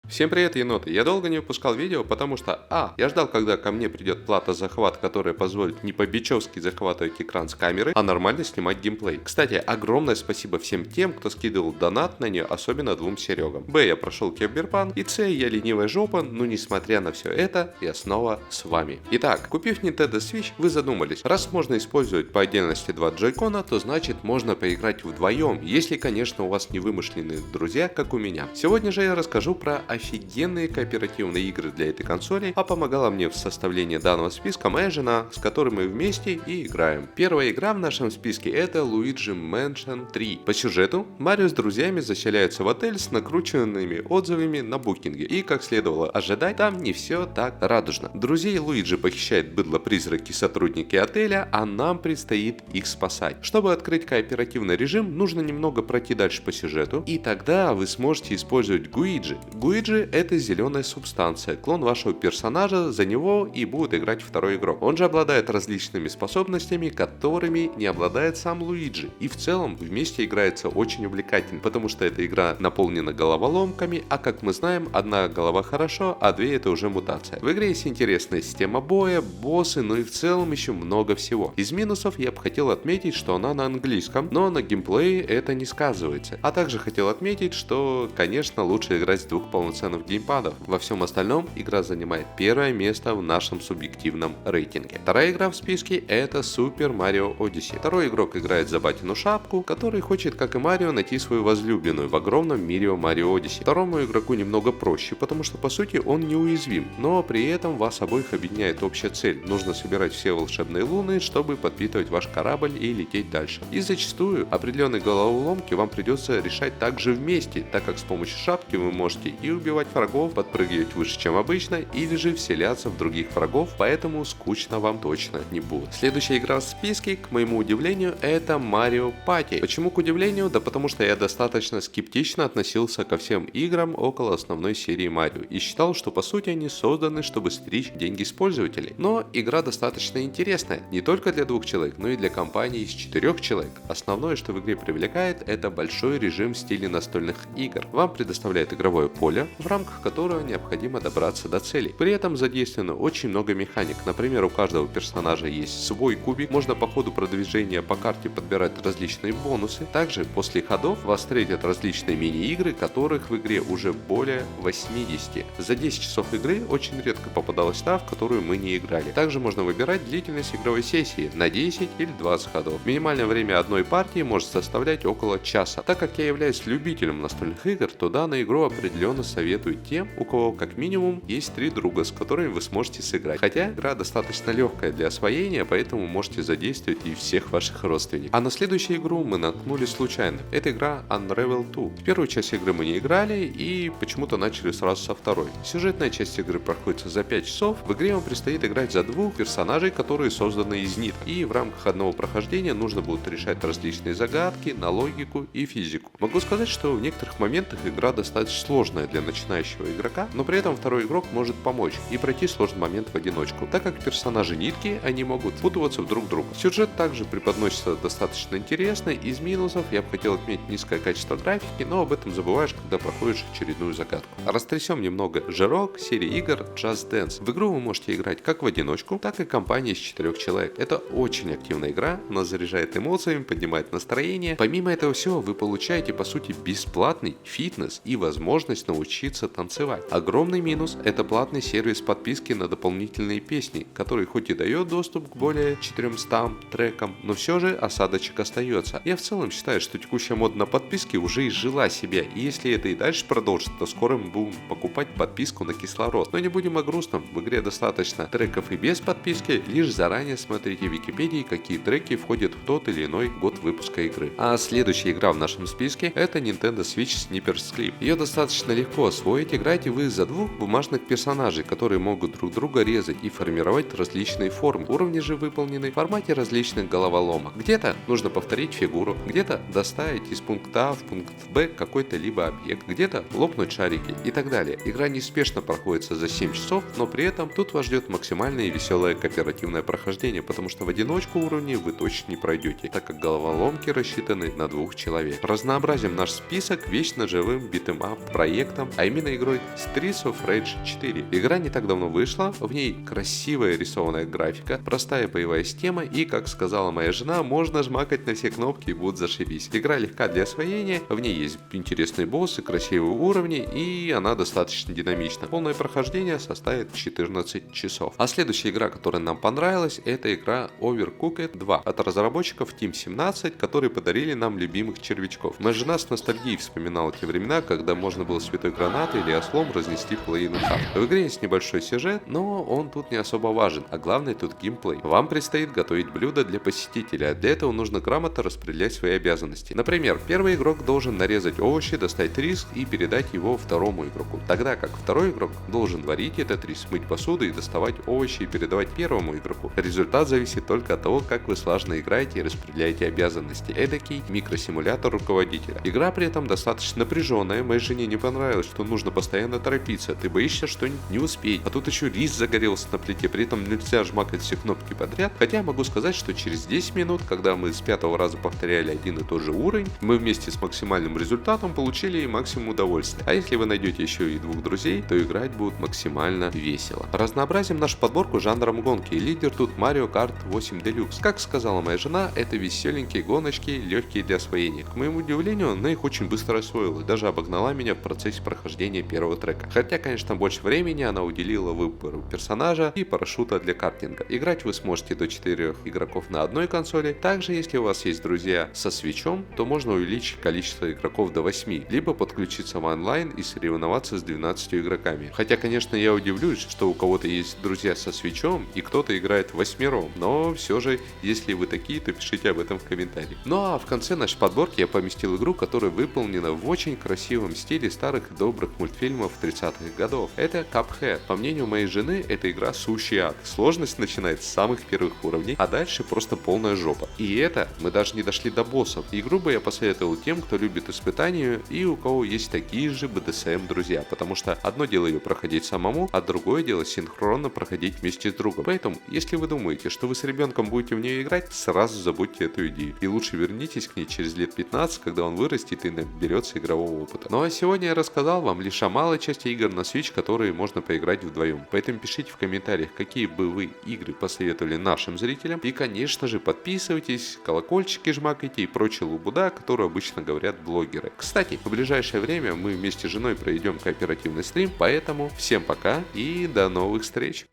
Всем привет, еноты! Я долго не выпускал видео, потому что я ждал, когда ко мне придет плата за захват, которая позволит не по-бичевски захватывать экран с камеры, а нормально снимать геймплей. Кстати, огромное спасибо всем тем, кто скидывал донат на нее, особенно двум Серегам. Я прошел Киберпанк, и я ленивая жопа, но несмотря на все это, я снова с вами. Итак, купив Nintendo Switch, вы задумались, раз можно использовать по отдельности два джойкона, то значит можно поиграть вдвоем, если, конечно, у вас не вымышленные друзья, как у меня. Сегодня же я расскажу про офигенные кооперативные игры для этой консоли, а помогала мне в составлении данного списка моя жена, с которой мы вместе и играем. Первая игра в нашем списке это Luigi Mansion 3. По сюжету, Марио с друзьями заселяются в отель с накрученными отзывами на букинге, и как следовало ожидать, там не все так радужно. Друзей Луиджи похищают быдло-призраки сотрудники отеля, а нам предстоит их спасать. Чтобы открыть кооперативный режим, нужно немного пройти дальше по сюжету, и тогда вы сможете использовать Гуиджи. Гуиджи это зеленая субстанция, клон вашего персонажа, за него и будет играть второй игрок. Он же обладает различными способностями, которыми не обладает сам Луиджи. И в целом вместе играется очень увлекательно, потому что эта игра наполнена головоломками, а как мы знаем, одна голова хорошо, а две это уже мутация. В игре есть интересная система боя, боссы, но и в целом еще много всего. Из минусов я бы хотел отметить, что она на английском, но на геймплее это не сказывается. А также хотел отметить, что, конечно, лучше играть с двух полноценных геймпадов. Во всем остальном игра занимает первое место в нашем субъективном рейтинге. Вторая игра в списке это Super Mario Odyssey. Второй игрок играет за батину шапку, который хочет, как и Марио, найти свою возлюбленную в огромном мире Mario Odyssey. Второму игроку немного проще, потому что по сути он неуязвим, но при этом вас обоих объединяет общая цель. Нужно собирать все волшебные луны, чтобы подпитывать ваш корабль и лететь дальше. И зачастую определенные головоломки вам придется решать также вместе, так как с помощью шапки вы можете и убивать врагов, подпрыгивать выше, чем обычно, или же вселяться в других врагов, поэтому скучно вам точно не будет. Следующая игра в списке, к моему удивлению, это Mario Party. Почему к удивлению? Да потому что я достаточно скептично относился ко всем играм около основной серии Mario и считал, что по сути они созданы, чтобы стричь деньги с пользователей. Но игра достаточно интересная, не только для двух человек, но и для компании из 4 человек. Основное, что в игре привлекает, это большой режим в стиле настольных игр. Вам предоставляет игровое поле, в рамках которого необходимо добраться до цели. При этом задействовано очень много механик. Например, у каждого персонажа есть свой кубик, можно по ходу продвижения по карте подбирать различные бонусы. Также после ходов вас встретят различные мини-игры, которых в игре уже более 80. За 10 часов игры очень редко попадалась та, в которую мы не играли. Также можно выбирать длительность игровой сессии на 10 или 20 ходов. Минимальное время одной партии может составлять около часа. Так как я являюсь любителем настольных игр, то данную игру определенно советую тем, у кого как минимум есть 3 друга, с которыми вы сможете сыграть. Хотя игра достаточно легкая для освоения, поэтому можете задействовать и всех ваших родственников. А на следующую игру мы наткнулись случайно. Это игра Unravel 2. В первую часть игры мы не играли и почему-то начали сразу со второй. Сюжетная часть игры проходит за 5 часов. В игре вам предстоит играть за двух персонажей, которые созданы из ниток. И в рамках одного прохождения нужно будет решать различные загадки на логику и физику. Могу сказать, что в некоторых моментах игра достаточно сложная для начинающего игрока, но при этом второй игрок может помочь и пройти сложный момент в одиночку, так как персонажи нитки, они могут впутываться в друг друга. Сюжет также преподносится достаточно интересно. Из минусов я бы хотел отметить низкое качество графики, но об этом забываешь, когда проходишь очередную загадку. Растрясем немного жирок серии игр Just Dance. В игру вы можете играть как в одиночку, так и компанией из 4 человек. Это очень активная игра, она заряжает эмоциями, поднимает настроение. Помимо этого всего, вы получаете по сути бесплатный фитнес и возможность научиться танцевать. Огромный минус — это платный сервис подписки на дополнительные песни, который хоть и дает доступ к более 400 трекам, но все же осадочек остается. Я в целом считаю, что текущая мода на подписки уже изжила себя, и если это и дальше продолжится, то скоро мы будем покупать подписку на кислород. Но не будем о грустном, в игре достаточно треков и без подписки, лишь заранее смотрите в Википедии, какие треки входят в тот или иной год выпуска игры. А следующая игра в нашем списке это Nintendo Switch Sniper's Clip. Ее достаточно легко освоить, играете вы за двух бумажных персонажей, которые могут друг друга резать и формировать различные формы. Уровни же выполнены в формате различных головоломок. Где-то нужно повторить фигуру, где-то доставить из пункта А в пункт Б какой-то либо объект, где-то лопнуть шарики и так далее. Игра неспешно проходится за 7 часов, но при этом тут вас ждет максимальное и веселое кооперативное прохождение, потому что в одиночку уровни вы точно не пройдете, так как головоломки рассчитаны на 2 человек. Разнообразим наш список вечно живым битэмап проектом а именно игрой Streets of Rage 4. Игра не так давно вышла, в ней красивая рисованная графика, простая боевая система и, как сказала моя жена, можно жмакать на все кнопки и будет зашибись. Игра легка для освоения, в ней есть интересные боссы, красивые уровни и она достаточно динамична. Полное прохождение составит 14 часов. А следующая игра, которая нам понравилась, это игра Overcooked 2 от разработчиков Team 17, которые подарили нам любимых червячков. Моя жена с ностальгией вспоминала те времена, когда можно было святой гранатой или ослом разнести половину карт. В игре есть небольшой сюжет, но он тут не особо важен, а главное тут геймплей. Вам предстоит готовить блюдо для посетителя, а для этого нужно грамотно распределять свои обязанности. Например, первый игрок должен нарезать овощи, достать рис и передать его второму игроку, тогда как второй игрок должен варить этот рис, мыть посуду и доставать овощи и передавать первому игроку. Результат зависит только от того, как вы слаженно играете и распределяете обязанности. Эдакий микросимулятор руководителя. Игра при этом достаточно напряженная, моей жене не понравилось, что нужно постоянно торопиться, ты боишься что-нибудь не успеть, а тут еще рис загорелся на плите, при этом нельзя жмакать все кнопки подряд, хотя могу сказать, что через 10 минут, когда мы с 5-го раза повторяли один и тот же уровень, мы вместе с максимальным результатом получили максимум удовольствия. А если вы найдете еще и двух друзей, то играть будет максимально весело. Разнообразим нашу подборку жанром гонки, и лидер тут Mario Kart 8 Deluxe. Как сказала моя жена, это веселенькие гоночки, легкие для освоения. К моему удивлению, она их очень быстро освоила и даже обогнала меня в процессе прохождения первого трека. Хотя, конечно, больше времени она уделила выбору персонажа и парашюта для картинга. Играть вы сможете до 4 игроков на одной консоли. Также, если у вас есть друзья со свитчом, то можно увеличить количество игроков до 8, либо подключиться в онлайн и соревноваться с 12 игроками. Хотя, конечно, я удивлюсь, что у кого-то есть друзья со свитчом и кто-то играет восьмером, но все же, если вы такие, то пишите об этом в комментариях. Ну а в конце нашей подборки я поместил игру, которая выполнена в очень красивом стиле старых добрых мультфильмов 30-х годов. Это Cuphead. По мнению моей жены, эта игра сущий ад. Сложность начинается с самых первых уровней, а дальше просто полная жопа. И это мы даже не дошли до боссов. Игру бы я посоветовал тем, кто любит испытания и у кого есть такие же BDSM друзья, потому что одно дело ее проходить самому, а другое дело синхронно проходить вместе с другом. Поэтому, если вы думаете, что вы с ребенком будете в нее играть, сразу забудьте эту идею. И лучше вернитесь к ней через лет 15, когда он вырастет и наберется игрового опыта. Ну а сегодня я рассказал вам лишь о малой части игр на Switch, которые можно поиграть вдвоем. Поэтому пишите в комментариях, какие бы вы игры посоветовали нашим зрителям. И, конечно же, подписывайтесь, колокольчики жмакайте и прочие лабуда, которые обычно говорят блогеры. Кстати, в ближайшее время мы вместе с женой проведем кооперативный стрим, поэтому всем пока и до новых встреч!